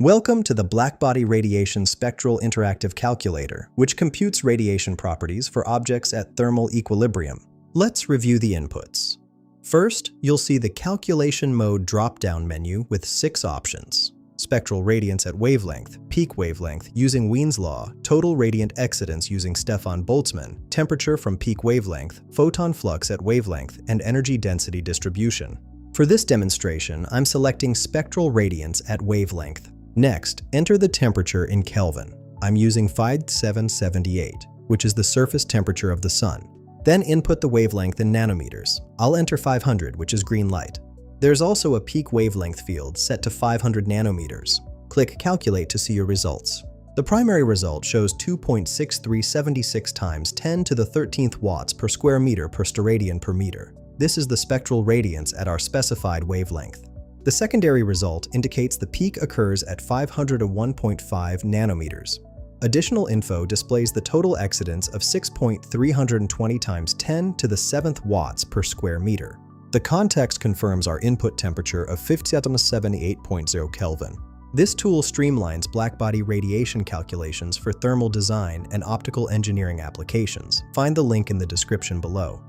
Welcome to the Blackbody Radiation Spectral Interactive Calculator, which computes radiation properties for objects at thermal equilibrium. Let's review the inputs. First, you'll see the Calculation Mode drop-down menu with 6 options: spectral radiance at wavelength, peak wavelength using Wien's law, total radiant excitance using Stefan Boltzmann, temperature from peak wavelength, photon flux at wavelength, and energy density distribution. For this demonstration, I'm selecting spectral radiance at wavelength. Next, enter the temperature in Kelvin. I'm using 5778, which is the surface temperature of the Sun. Then input the wavelength in nanometers. I'll enter 500, which is green light. There's also a peak wavelength field set to 500 nanometers. Click Calculate to see your results. The primary result shows 2.6376 times 10 to the 13th watts per square meter per steradian per meter. This is the spectral radiance at our specified wavelength. The secondary result indicates the peak occurs at 501.5 nanometers. Additional info displays the total excitance of 6.320 times 10 to the 7th watts per square meter. The context confirms our input temperature of 5778.0 Kelvin. This tool streamlines blackbody radiation calculations for thermal design and optical engineering applications. Find the link in the description below.